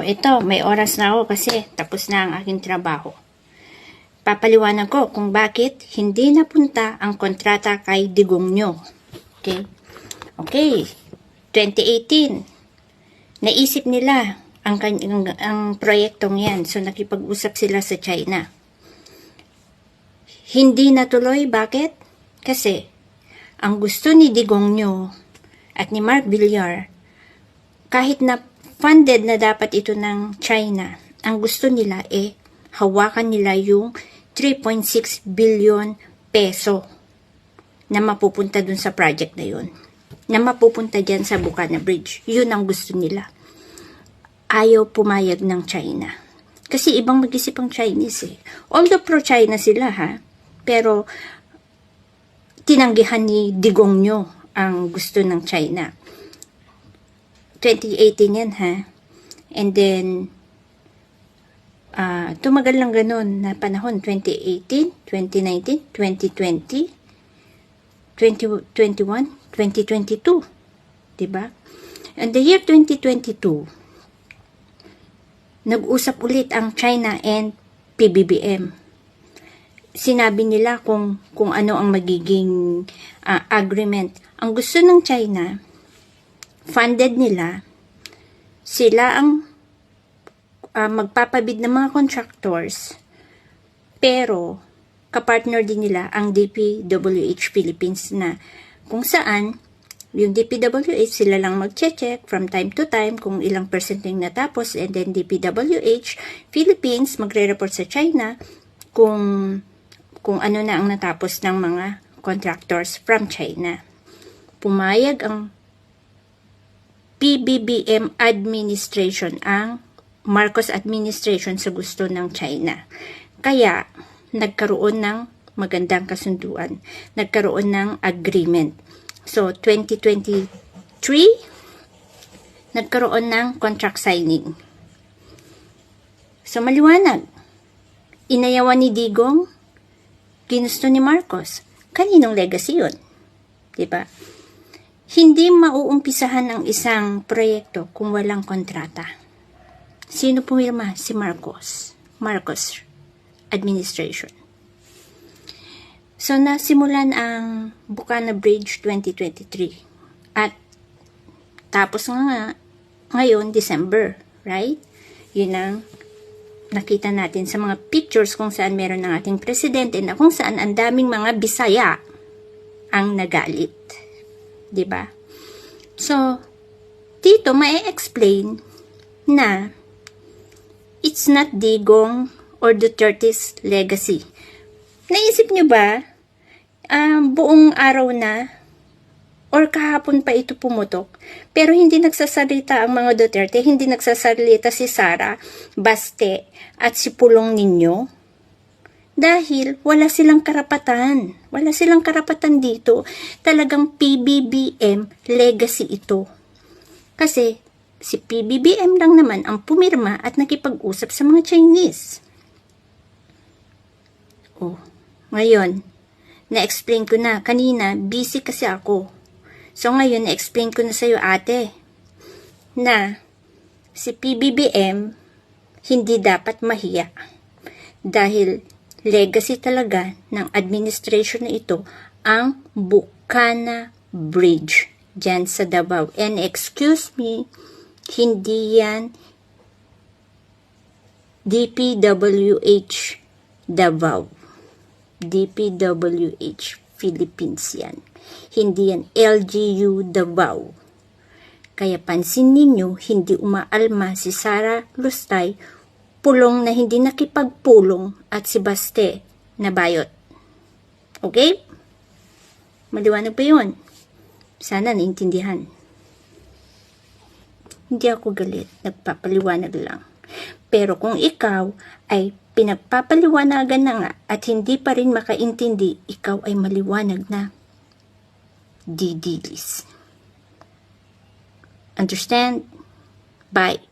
ito, may oras na ako kasi tapos na ang aking trabaho. Papaliwanag ko kung bakit hindi napunta ang kontrata kay Digong nyo. Okay? Okay. 2018. Naisip nila ang proyektong yan. So, nakipag-usap sila sa China. Hindi natuloy. Bakit? Kasi, ang gusto ni Digong nyo at ni Mark Villar, kahit na funded na dapat ito ng China, ang gusto nila hawakan nila yung 3.6 billion peso na mapupunta dun sa project na yun. Na mapupunta dyan sa Bukana Bridge. Yun ang gusto nila. Ayaw pumayag ng China. Kasi ibang mag-isip ang Chinese Although pro-China sila pero tinanggihan ni Digong nyo ang gusto ng China. 2018 yan and then tumagal lang ganun na panahon, 2018, 2019, 2020, 2021, 2022, diba? And the year 2022 nag-usap ulit ang China and PBBM. Sinabi nila kung ano ang magiging agreement. Ang gusto ng China, funded nila, sila ang magpapabid ng mga contractors, pero kapartner din nila ang DPWH Philippines na kung saan yung DPWH sila lang mag-check from time to time kung ilang percent yung natapos, and then DPWH Philippines magre-report sa China kung ano na ang natapos ng mga contractors from China. Pumayag ang PBBM administration, ang Marcos administration sa gusto ng China. Kaya, nagkaroon ng magandang kasunduan. Nagkaroon ng agreement. So, 2023, nagkaroon ng contract signing. So, maliwanag. Inayawan ni Digong, ginusto ni Marcos. Kaninong legacy yun? Diba? Hindi mauumpisahan ang isang proyekto kung walang kontrata. Sino pumirma? Si Marcos. Marcos administration. So, nasimulan ang Bukana Bridge 2023. At tapos nga ngayon, December. Right? Yun ang nakita natin sa mga pictures kung saan meron ng ating presidente na kung saan ang daming mga Bisaya ang nagalit. Diba? So, dito ma-explain na it's not Digong or Duterte's legacy. Naisip nyo ba, buong araw na or kahapon pa ito pumutok, pero hindi nagsasalita ang mga Duterte, hindi nagsasalita si Sara, Baste, at si Pulong ninyo? Dahil wala silang karapatan. Wala silang karapatan dito. Talagang PBBM legacy ito. Kasi si PBBM lang naman ang pumirma at nakipag-usap sa mga Chinese. Ngayon, na-explain ko na. Kanina, busy kasi ako. So ngayon, na-explain ko na sa'yo, ate, na si PBBM hindi dapat mahiya. Dahil legacy talaga ng administration na ito ang Bukana Bridge dyan sa Davao. And excuse me, hindi yan DPWH Davao. DPWH Philippines yan. Hindi yan LGU Davao. Kaya pansin ninyo, hindi umaalma si Sara Lustay, Pulong na hindi nakipagpulong, at si Baste na bayot. Okay? Maliwanag ba yun? Sana naintindihan. Hindi ako galit, nagpapaliwanag lang. Pero kung ikaw ay pinagpapaliwanagan na nga at hindi pa rin makaintindi, ikaw ay maliwanag na didilis. Understand? Bye.